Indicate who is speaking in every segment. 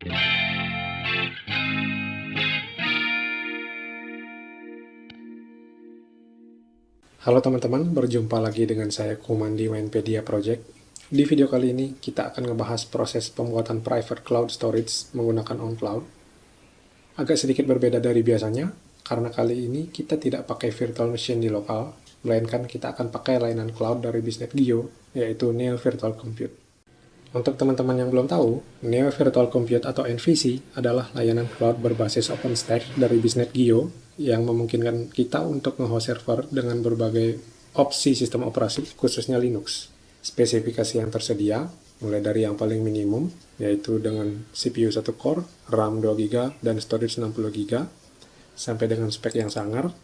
Speaker 1: Halo teman-teman, berjumpa lagi dengan saya Kuman di Winepedia Project. Di video kali ini kita akan ngebahas proses pembuatan private cloud storage menggunakan OnCloud. Agak sedikit berbeda dari biasanya, karena kali ini kita tidak pakai virtual machine di lokal, melainkan kita akan pakai layanan cloud dari Biznet Gio, yaitu Neo Virtual Compute. Untuk teman-teman yang belum tahu, Neo Virtual Compute atau NVC adalah layanan cloud berbasis OpenStack dari Biznet Gio yang memungkinkan kita untuk nge-host server dengan berbagai opsi sistem operasi, khususnya Linux. Spesifikasi yang tersedia, mulai dari yang paling minimum, yaitu dengan CPU 1 core, RAM 2GB, dan storage 60GB, sampai dengan spek yang sangar,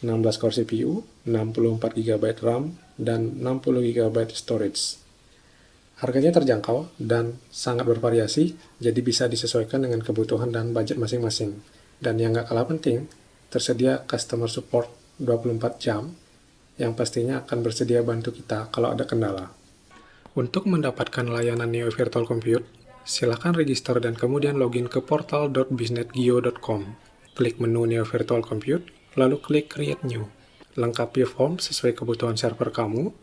Speaker 1: 16 core CPU, 64GB RAM, dan 60GB storage. Harganya terjangkau dan sangat bervariasi, jadi bisa disesuaikan dengan kebutuhan dan budget masing-masing. Dan yang gak kalah penting, tersedia customer support 24 jam, yang pastinya akan bersedia bantu kita kalau ada kendala. Untuk mendapatkan layanan Neo Virtual Compute, silakan register dan kemudian login ke portal.biznetgio.com. Klik menu Neo Virtual Compute, lalu klik Create New. Lengkapi form sesuai kebutuhan server kamu,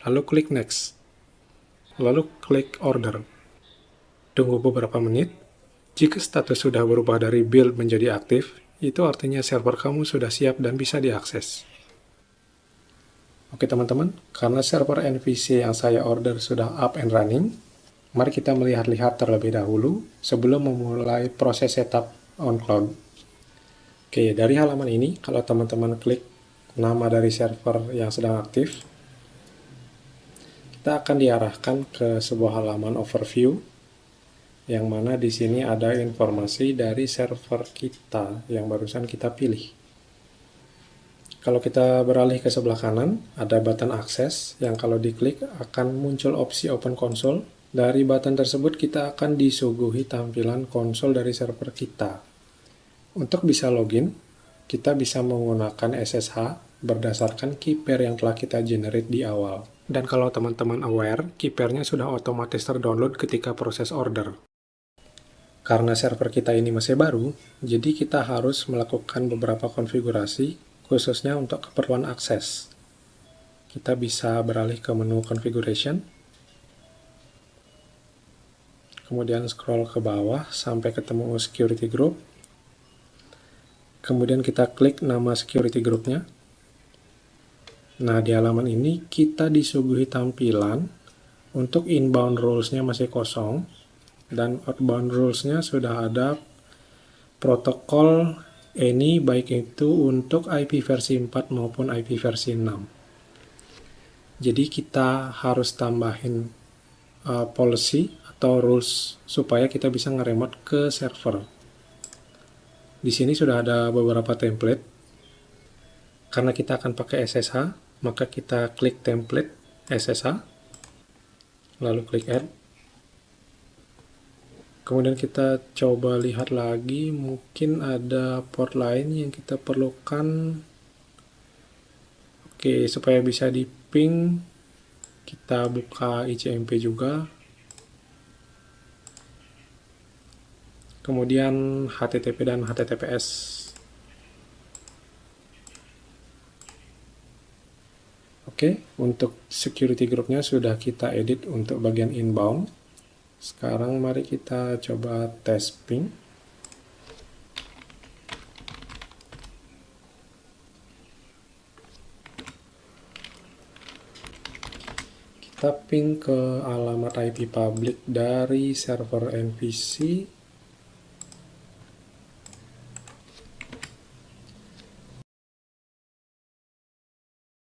Speaker 1: lalu klik Next, lalu klik Order. Tunggu beberapa menit. Jika status sudah berubah dari build menjadi aktif, itu artinya server kamu sudah siap dan bisa diakses. Oke teman-teman, karena server NVC yang saya order sudah up and running, mari kita melihat-lihat terlebih dahulu sebelum memulai proses setup OnCloud. Oke, dari halaman ini, kalau teman-teman klik nama dari server yang sedang aktif, kita akan diarahkan ke sebuah halaman overview, yang mana di sini ada informasi dari server kita yang barusan kita pilih. Kalau kita beralih ke sebelah kanan, ada button akses yang kalau diklik akan muncul opsi Open Console. Dari button tersebut kita akan disuguhi tampilan konsol dari server kita. Untuk bisa login, kita bisa menggunakan SSH berdasarkan key pair yang telah kita generate di awal. Dan kalau teman-teman aware, key pair-nya sudah otomatis terdownload ketika proses order. Karena server kita ini masih baru, jadi kita harus melakukan beberapa konfigurasi, khususnya untuk keperluan akses. Kita bisa beralih ke menu Configuration, kemudian scroll ke bawah sampai ketemu Security Group, kemudian kita klik nama Security Group-nya. Nah, di halaman ini kita disuguhi tampilan untuk inbound rules-nya masih kosong, dan outbound rules-nya sudah ada protokol any baik itu untuk IP versi 4 maupun IP versi 6. Jadi kita harus tambahin policy atau rules supaya kita bisa nge-remote ke server. Di sini sudah ada beberapa template. Karena kita akan pakai SSH, maka kita klik template SSH, lalu klik Add. Kemudian kita coba lihat lagi, mungkin ada port lain yang kita perlukan. Oke, supaya bisa di ping, kita buka ICMP juga. Kemudian HTTP dan HTTPS. Oke, untuk security group-nya sudah kita edit untuk bagian inbound. Sekarang mari kita coba tes ping. Kita ping ke alamat IP public dari server NVC.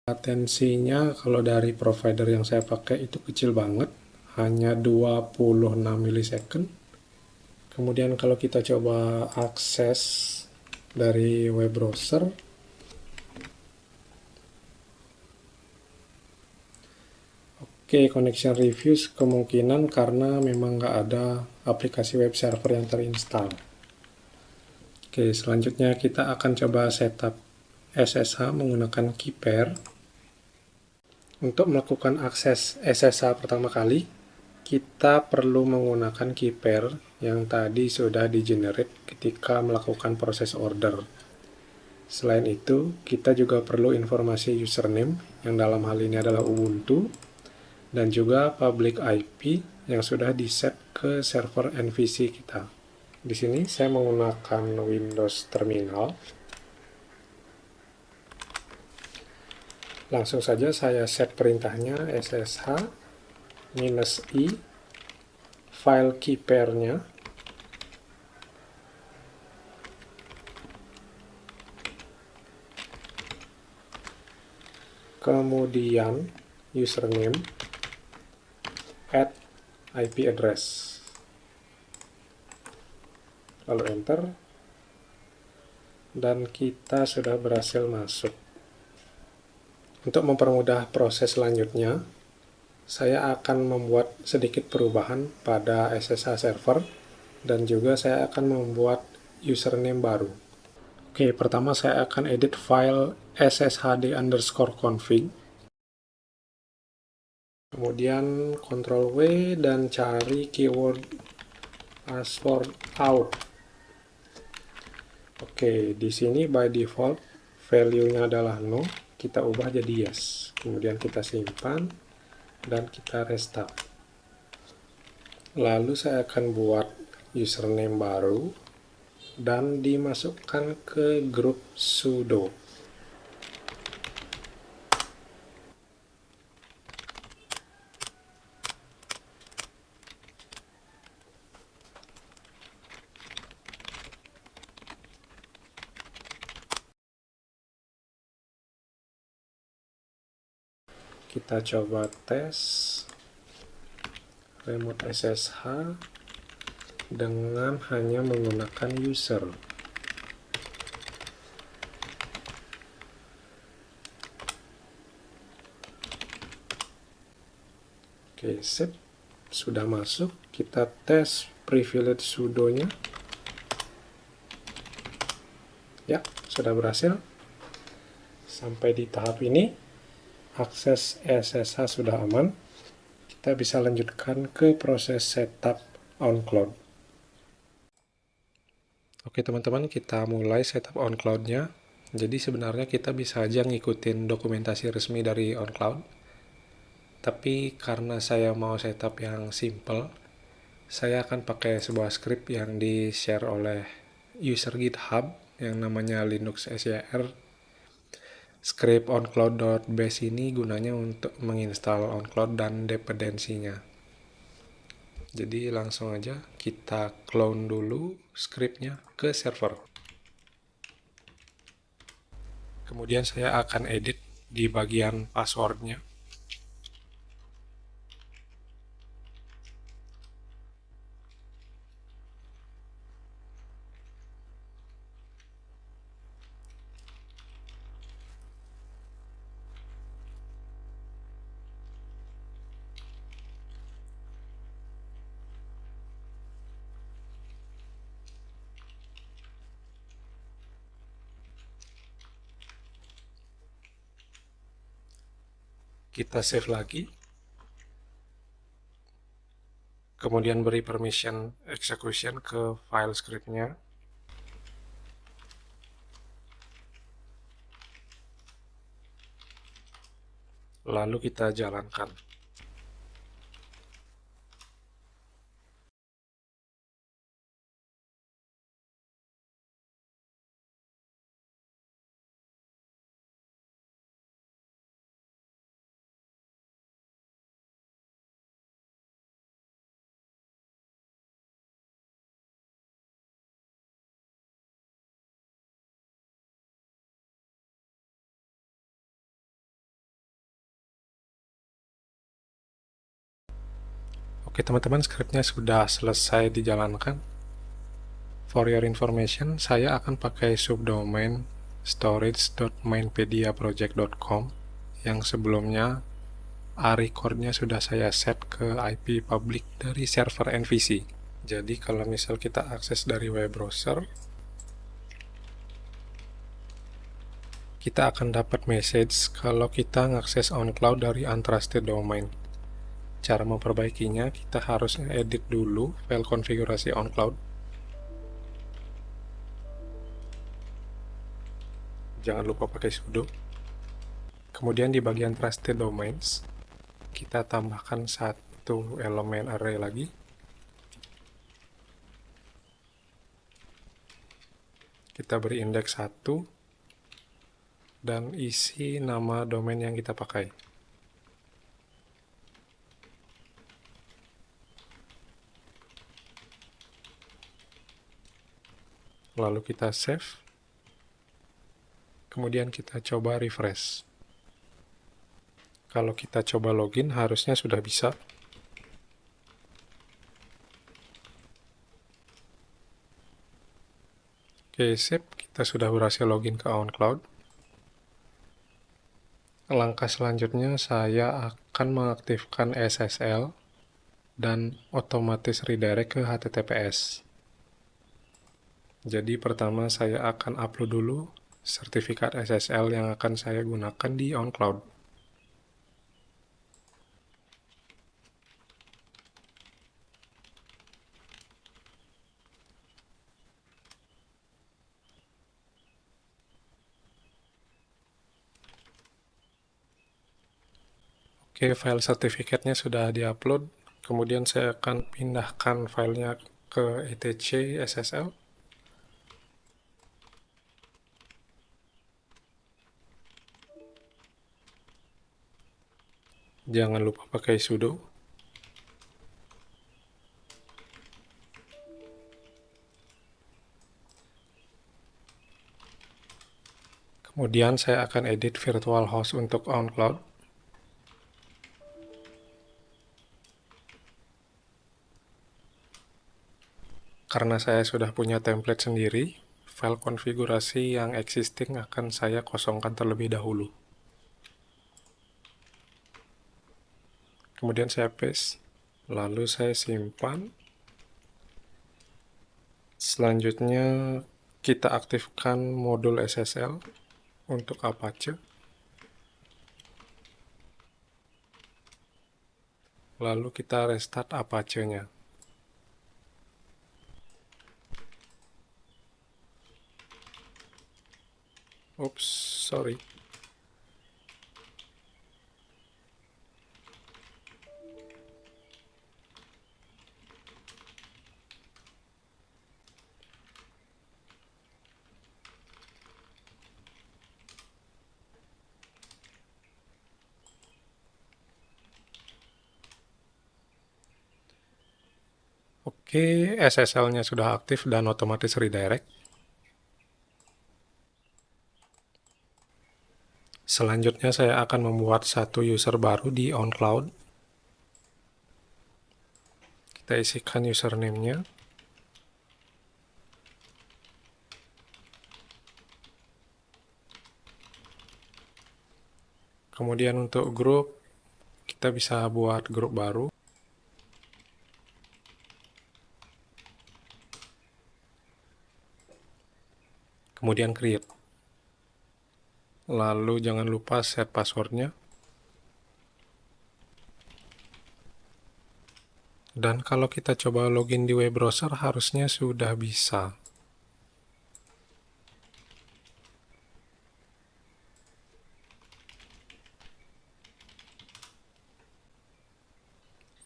Speaker 1: Latensinya kalau dari provider yang saya pakai itu kecil banget, hanya 26 milisecond. Kemudian kalau kita coba akses dari web browser, oke, connection reviews kemungkinan karena memang nggak ada aplikasi web server yang terinstall. Oke, selanjutnya kita akan coba setup SSH menggunakan key pair. Untuk melakukan akses SSH pertama kali, kita perlu menggunakan key pair yang tadi sudah di-generate ketika melakukan proses order. Selain itu, kita juga perlu informasi username yang dalam hal ini adalah Ubuntu, dan juga public IP yang sudah di-set ke server NVC kita. Di sini saya menggunakan Windows Terminal. Langsung saja saya set perintahnya ssh-i file key pair-nya. Kemudian username add IP address. Lalu enter. Dan kita sudah berhasil masuk. Untuk mempermudah proses selanjutnya, saya akan membuat sedikit perubahan pada SSH server dan juga saya akan membuat username baru. Oke, pertama saya akan edit file sshd_config. Kemudian Ctrl W dan cari keyword password out. Oke, di sini by default value-nya adalah no, kita ubah jadi yes. Kemudian kita simpan dan kita restart. Lalu saya akan buat username baru dan dimasukkan ke grup sudo. Kita coba tes remote SSH dengan hanya menggunakan user. Oke, sip. Sudah masuk. Kita tes privilege sudonya. Ya, sudah berhasil. Sampai di tahap ini, akses SSH sudah aman. Kita bisa lanjutkan ke proses setup on cloud. Oke teman-teman, kita mulai setup on cloud-nya. Jadi sebenarnya kita bisa aja ngikutin dokumentasi resmi dari on cloud. Tapi karena saya mau setup yang simple, saya akan pakai sebuah script yang di-share oleh user GitHub yang namanya Linux SYR. Script oncloud.bash ini gunanya untuk menginstal oncloud dan dependensinya. Jadi langsung aja kita clone dulu scriptnya ke server. Kemudian saya akan edit di bagian passwordnya. Kita save lagi. Kemudian beri permission execution ke file scriptnya. Lalu kita jalankan. Oke teman-teman, scriptnya sudah selesai dijalankan. For your information, saya akan pakai subdomain storage.mainpediaproject.com yang sebelumnya record-nya sudah saya set ke IP public dari server NVC. Jadi kalau misal kita akses dari web browser, kita akan dapat message kalau kita ngakses on cloud dari untrusted domain. Cara memperbaikinya, kita harus edit dulu file konfigurasi OnCloud. Jangan lupa pakai sudo. Kemudian di bagian trusted domains, kita tambahkan satu elemen array lagi. Kita beri indeks 1 dan isi nama domain yang kita pakai. Lalu kita save. Kemudian kita coba refresh. Kalau kita coba login, harusnya sudah bisa. Oke, sip. Kita sudah berhasil login ke OnCloud. Langkah selanjutnya, saya akan mengaktifkan SSL dan otomatis redirect ke HTTPS. Jadi pertama saya akan upload dulu sertifikat SSL yang akan saya gunakan di OnCloud. Oke, file sertifikatnya sudah diupload. Kemudian saya akan pindahkan filenya ke etc SSL. Jangan lupa pakai sudo. Kemudian saya akan edit virtual host untuk OnCloud. Karena saya sudah punya template sendiri, file konfigurasi yang existing akan saya kosongkan terlebih dahulu. Kemudian saya paste, lalu saya simpan. Selanjutnya kita aktifkan modul SSL untuk Apache. Lalu kita restart Apache-nya. Oops, sorry. Oke, SSL-nya sudah aktif dan otomatis redirect. Selanjutnya saya akan membuat satu user baru di OnCloud. Kita isikan username-nya. Kemudian untuk grup, kita bisa buat grup baru. Kemudian create. Lalu jangan lupa set passwordnya. Dan kalau kita coba login di web browser, harusnya sudah bisa.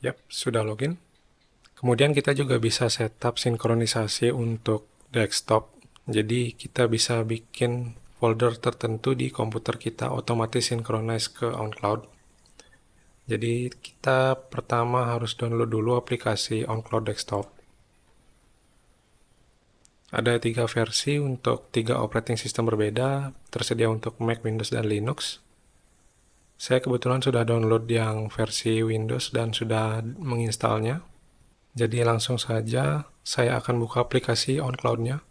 Speaker 1: Yap, sudah login. Kemudian kita juga bisa setup sinkronisasi untuk desktop. Jadi kita bisa bikin folder tertentu di komputer kita otomatis synchronize ke OnCloud. Jadi kita pertama harus download dulu aplikasi OnCloud Desktop. Ada 3 versi untuk 3 operating system berbeda, tersedia untuk Mac, Windows, dan Linux. Saya kebetulan sudah download yang versi Windows dan sudah menginstalnya. Jadi langsung saja saya akan buka aplikasi OnCloud-nya.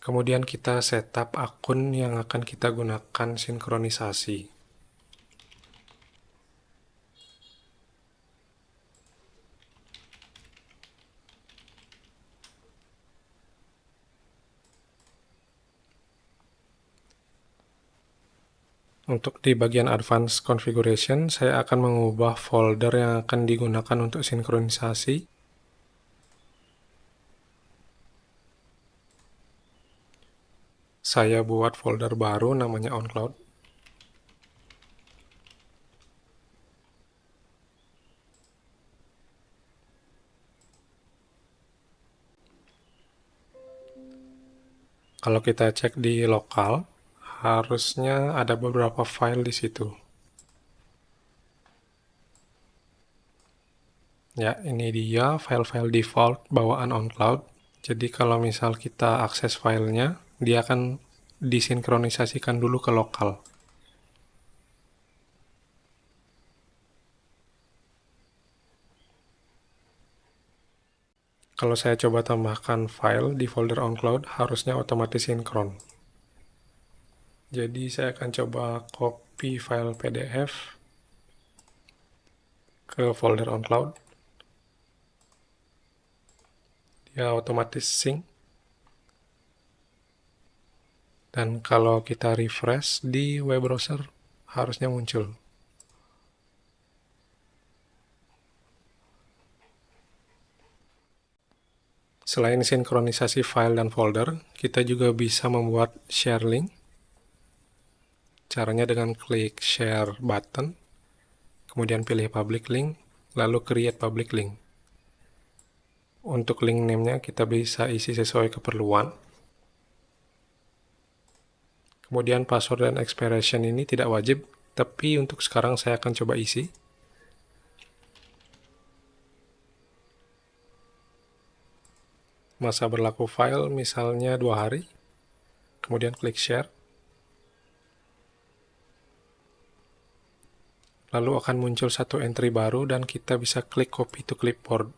Speaker 1: Kemudian kita setup akun yang akan kita gunakan sinkronisasi. Untuk di bagian Advanced Configuration, saya akan mengubah folder yang akan digunakan untuk sinkronisasi. Saya buat folder baru namanya OnCloud. Kalau kita cek di lokal, harusnya ada beberapa file di situ. Ya, ini dia file-file default bawaan OnCloud. Jadi kalau misal kita akses filenya, dia akan disinkronisasikan dulu ke lokal. Kalau saya coba tambahkan file di folder OnCloud, harusnya otomatis sinkron. Jadi saya akan coba copy file PDF ke folder OnCloud. Dia otomatis sync. Dan kalau kita refresh di web browser, harusnya muncul. Selain sinkronisasi file dan folder, kita juga bisa membuat share link. Caranya dengan klik share button, kemudian pilih public link, lalu create public link. Untuk link name-nya kita bisa isi sesuai keperluan. Kemudian password dan expiration ini tidak wajib, tapi untuk sekarang saya akan coba isi. Masa berlaku file misalnya 2 hari, kemudian klik share. Lalu akan muncul satu entry baru dan kita bisa klik copy to clipboard.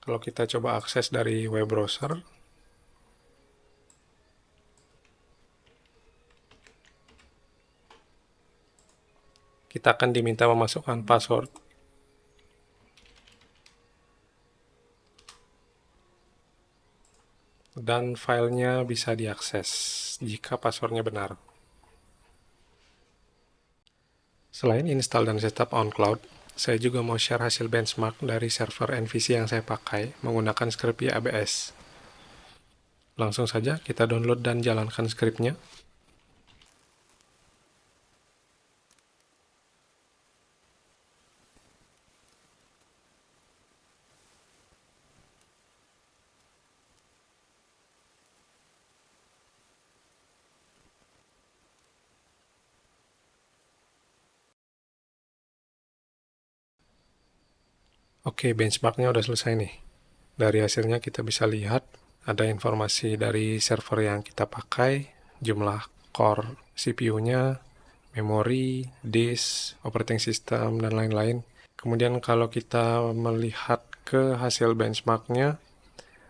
Speaker 1: Kalau kita coba akses dari web browser, kita akan diminta memasukkan password. Dan filenya bisa diakses jika passwordnya benar. Selain install dan setup OnCloud, saya juga mau share hasil benchmark dari server NVC yang saya pakai menggunakan skrip YABS. Langsung saja kita download dan jalankan skripnya. Oke, benchmarknya udah selesai nih. Dari hasilnya kita bisa lihat ada informasi dari server yang kita pakai, jumlah core CPU-nya, memori, disk, operating system, dan lain-lain. Kemudian kalau kita melihat ke hasil benchmarknya,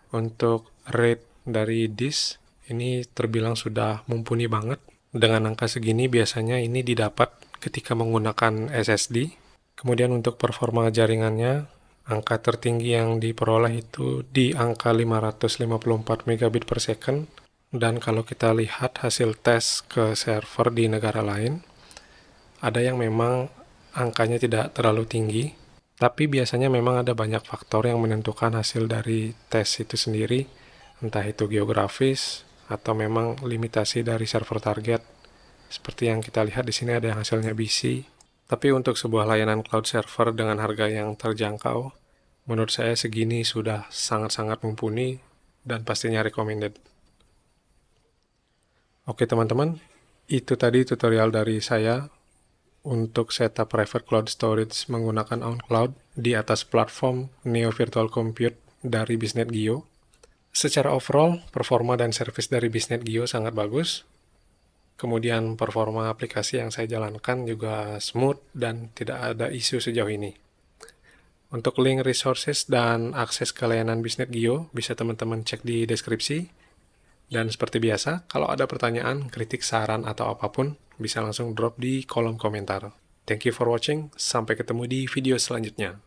Speaker 1: untuk rate dari disk, ini terbilang sudah mumpuni banget. Dengan angka segini biasanya ini didapat ketika menggunakan SSD. Kemudian untuk performa jaringannya, angka tertinggi yang diperoleh itu di angka 554 megabit per second. Dan kalau kita lihat hasil tes ke server di negara lain, ada yang memang angkanya tidak terlalu tinggi, tapi biasanya memang ada banyak faktor yang menentukan hasil dari tes itu sendiri, entah itu geografis atau memang limitasi dari server target. Seperti yang kita lihat di sini ada yang hasilnya BC. Tapi untuk sebuah layanan cloud server dengan harga yang terjangkau, menurut saya segini sudah sangat-sangat mumpuni dan pastinya recommended. Oke teman-teman, itu tadi tutorial dari saya untuk setup private cloud storage menggunakan OnCloud di atas platform Neo Virtual Compute dari Bisnet Geo. Secara overall, performa dan service dari Bisnet Geo sangat bagus. Kemudian performa aplikasi yang saya jalankan juga smooth dan tidak ada isu sejauh ini. Untuk link resources dan akses ke layanan Bisnet Geo bisa teman-teman cek di deskripsi. Dan seperti biasa, kalau ada pertanyaan, kritik, saran, atau apapun, bisa langsung drop di kolom komentar. Thank you for watching, sampai ketemu di video selanjutnya.